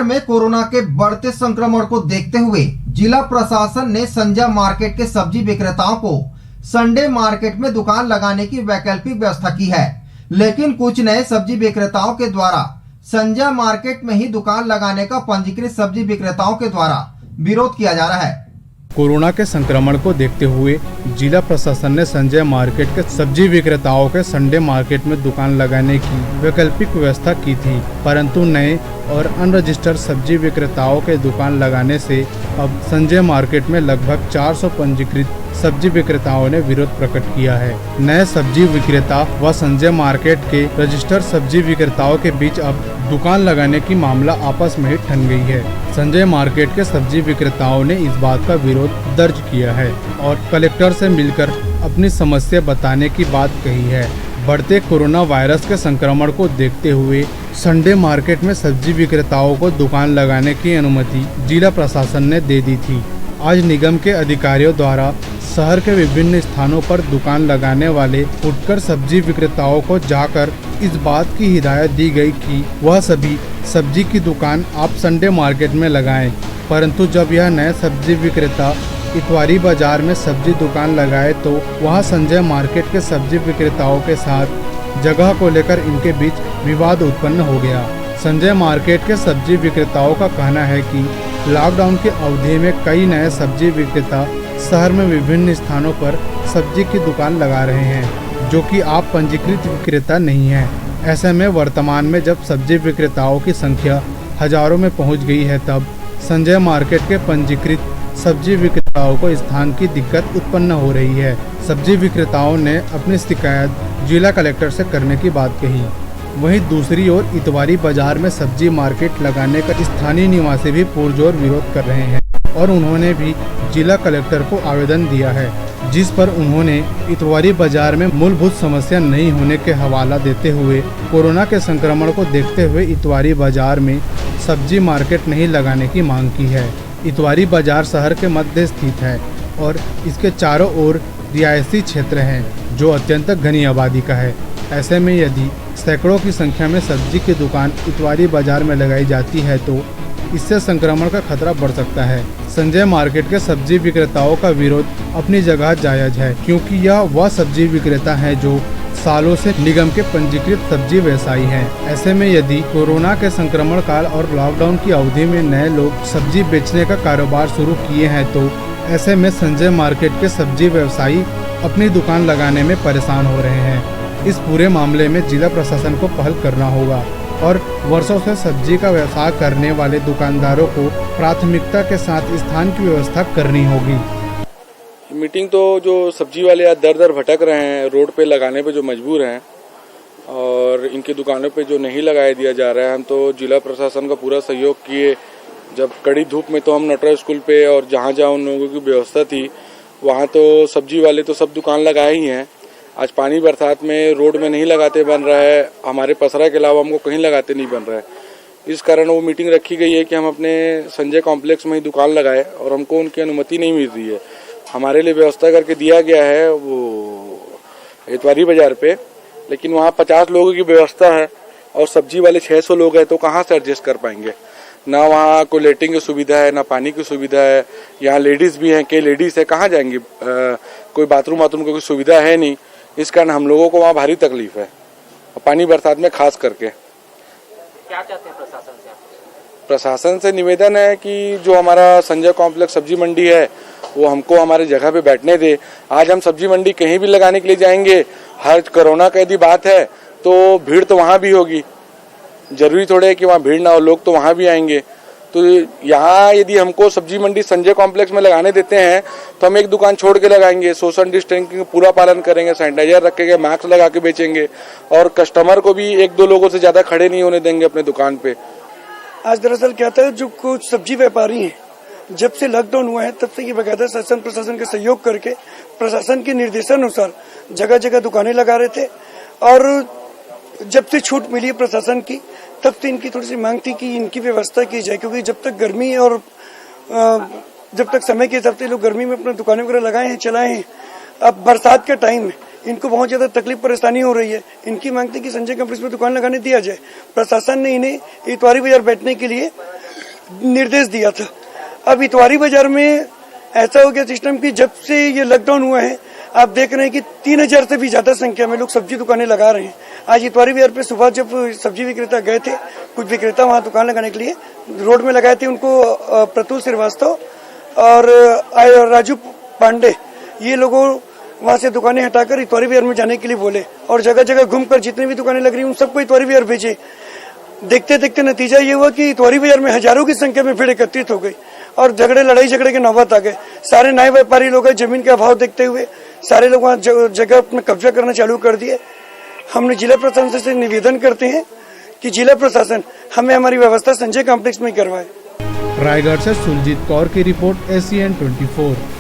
में कोरोना के बढ़ते संक्रमण को देखते हुए जिला प्रशासन ने संजय मार्केट के सब्जी विक्रेताओं को संडे मार्केट में दुकान लगाने की वैकल्पिक व्यवस्था की है, लेकिन कुछ नए सब्जी विक्रेताओं के द्वारा संजय मार्केट में ही दुकान लगाने का पंजीकृत सब्जी विक्रेताओं के द्वारा विरोध किया जा रहा है। कोरोना के संक्रमण को देखते हुए जिला प्रशासन ने संजय मार्केट के सब्जी विक्रेताओं के संडे मार्केट में दुकान लगाने की वैकल्पिक व्यवस्था की थी, परंतु नए और अनरजिस्टर्ड सब्जी विक्रेताओं के दुकान लगाने से अब संजय मार्केट में लगभग 400 पंजीकृत सब्जी विक्रेताओं ने विरोध प्रकट किया है। नए सब्जी विक्रेता व संजय मार्केट के रजिस्टर्ड सब्जी विक्रेताओं के बीच अब दुकान लगाने की मामला आपस में ही ठन गई है। संजय मार्केट के सब्जी विक्रेताओं ने इस बात का विरोध दर्ज किया है और कलेक्टर से मिलकर अपनी समस्या बताने की बात कही है। बढ़ते कोरोना वायरस के संक्रमण को देखते हुए संडे मार्केट में सब्जी विक्रेताओं को दुकान लगाने की अनुमति जिला प्रशासन ने दे दी थी। आज निगम के अधिकारियों द्वारा शहर के विभिन्न स्थानों पर दुकान लगाने वाले फुटकर सब्जी विक्रेताओं को जाकर इस बात की हिदायत दी गई कि वह सभी सब्जी की दुकान आप संडे मार्केट में लगाएं, परंतु जब यह नए सब्जी विक्रेता इतवारी बाजार में सब्जी दुकान लगाए तो वहां संजय मार्केट के सब्जी विक्रेताओं के साथ जगह को लेकर इनके बीच विवाद उत्पन्न हो गया। संजय मार्केट के सब्जी विक्रेताओं का कहना है कि लॉकडाउन की अवधि में कई नए सब्जी विक्रेता शहर में विभिन्न स्थानों पर सब्जी की दुकान लगा रहे हैं, जो कि आप पंजीकृत विक्रेता नहीं हैं। ऐसे में वर्तमान में जब सब्जी विक्रेताओं की संख्या हजारों में पहुंच गई है, तब संजय मार्केट के पंजीकृत सब्जी विक्रेताओं को स्थान की दिक्कत उत्पन्न हो रही है। सब्जी विक्रेताओं ने अपनी शिकायत जिला कलेक्टर से करने की बात कही। वहीं दूसरी ओर इतवारी बाजार में सब्जी मार्केट लगाने का स्थानीय निवासी भी पुरजोर विरोध कर रहे हैं और उन्होंने भी जिला कलेक्टर को आवेदन दिया है, जिस पर उन्होंने इतवारी बाजार में मूलभूत समस्या नहीं होने के हवाला देते हुए कोरोना के संक्रमण को देखते हुए इतवारी बाजार में सब्जी मार्केट नहीं लगाने की मांग की है। इतवारी बाजार शहर के मध्य स्थित है और इसके चारों ओर रिहायशी क्षेत्र हैं, जो अत्यंत घनी आबादी का है। ऐसे में यदि सैकड़ों की संख्या में सब्जी की दुकान इतवारी बाजार में लगाई जाती है तो इससे संक्रमण का खतरा बढ़ सकता है। संजय मार्केट के सब्जी विक्रेताओं का विरोध अपनी जगह जायज है, क्योंकि यह वह सब्जी विक्रेता है जो सालों से निगम के पंजीकृत सब्जी व्यवसायी हैं। ऐसे में यदि कोरोना के संक्रमण काल और लॉकडाउन की अवधि में नए लोग सब्जी बेचने का कारोबार शुरू किए हैं, तो ऐसे में संजय मार्केट के सब्जी व्यवसायी अपनी दुकान लगाने में परेशान हो रहे हैं। इस पूरे मामले में जिला प्रशासन को पहल करना होगा और वर्षों से सब्जी का व्यवसाय करने वाले दुकानदारों को प्राथमिकता के साथ स्थान की व्यवस्था करनी होगी। मीटिंग तो जो सब्जी वाले आज दर दर भटक रहे हैं, रोड पे लगाने पे जो मजबूर हैं और इनकी दुकानों पे जो नहीं लगाया दिया जा रहा है, हम तो जिला प्रशासन का पूरा सहयोग किए। जब कड़ी धूप में तो हम नटराज स्कूल पे और जहाँ जहाँ उन लोगों की व्यवस्था थी वहाँ तो सब्जी वाले तो सब दुकान लगाए ही हैं। आज पानी बरसात में रोड में नहीं लगाते बन रहा है, हमारे पसरा के अलावा हमको कहीं लगाते नहीं बन रहा है। इस कारण वो मीटिंग रखी गई है कि हम अपने संजय कॉम्प्लेक्स में ही दुकान लगाए और हमको उनकी अनुमति नहीं मिल रही है। हमारे लिए व्यवस्था करके दिया गया है वो इतवारी बाजार पे, लेकिन वहाँ 50 लोगों की व्यवस्था है और सब्जी वाले 600 लोग हैं, तो कहाँ से एडजस्ट कर पाएंगे। ना वहाँ कोई लेटिंग की सुविधा है, ना पानी की सुविधा है। यहाँ लेडीज भी हैं, कई लेडीज है, कहाँ जाएंगी। कोई बाथरूम वाथरूम की कोई सुविधा है नहीं। इस कारण हम लोगों को वहाँ भारी तकलीफ है, पानी बरसात में खास करके। क्या चाहते हैं प्रशासन से? प्रशासन से निवेदन है कि जो हमारा संजय कॉम्प्लेक्स सब्जी मंडी है वो हमको हमारे जगह पे बैठने दे। आज हम सब्जी मंडी कहीं भी लगाने के लिए जाएंगे, हर कोरोना का यदि बात है तो भीड़ तो वहाँ भी होगी। जरूरी थोड़े है कि वहाँ भीड़ ना हो, लोग तो वहाँ भी आएंगे। तो यहाँ यदि हमको सब्जी मंडी संजय कॉम्प्लेक्स में लगाने देते हैं तो हम एक दुकान छोड़ के लगाएंगे, सोशल डिस्टेंसिंग पूरा पालन करेंगे, सैनिटाइजर रखेंगे, मास्क लगा के बेचेंगे और कस्टमर को भी 1-2 लोगों से ज्यादा खड़े नहीं होने देंगे अपने दुकान पे। आज दरअसल क्या था, जो कुछ सब्जी व्यापारी हैं, जब से लॉकडाउन हुआ है तब से ये बकायदा शासन प्रशासन के सहयोग करके प्रशासन के निर्देशानुसार जगह जगह दुकानें लगा रहे थे और जब से छूट मिली है प्रशासन की तब से इनकी थोड़ी सी मांग थी कि इनकी व्यवस्था की जाए, क्योंकि जब तक गर्मी और जब तक समय के हिसाब से लोग गर्मी में अपने दुकानें वगैरह लगाए हैं, चलाए हैं। अब बरसात के टाइम में इनको बहुत ज्यादा तकलीफ परेशानी हो रही है। इनकी मांग थी कि संजय कॉम्प्लेक्स में दुकान लगाने दिया जाए। प्रशासन ने इन्हें इतवारी बाजार बैठने के लिए निर्देश दिया था। अब इतवारी बाजार में ऐसा हो गया सिस्टम कि जब से ये लॉकडाउन हुआ है आप देख रहे हैं कि 3000 से भी ज्यादा संख्या में लोग सब्जी दुकानें लगा रहे हैं। आज इतवारी बाजार पे सुबह जब सब्जी विक्रेता गए थे, कुछ विक्रेता वहां दुकान लगाने के लिए रोड में लगाए थे, उनको प्रतुल श्रीवास्तव और राजू पांडे ये लोगों वहां से दुकानें हटाकर इतवारी बाजार में जाने के लिए बोले और जगह जगह घूमकर जितनी भी दुकानें लग रही उन सबको इतवारी बाजार भेजे। देखते देखते नतीजा ये हुआ कि इतवारी बाजार में हजारों की संख्या में भीड़ एकत्रित हो गई और लड़ाई झगड़े के नौबत आ गए। सारे नए व्यापारी लोग जमीन के अभाव देखते हुए सारे लोग वहाँ जगह में कब्जा करना चालू कर दिए। हमने जिला प्रशासन से निवेदन करते हैं कि जिला प्रशासन हमें हमारी व्यवस्था संजय कॉम्प्लेक्स में करवाए। रायगढ़ से सुरजीत कौर की रिपोर्ट ACN 24।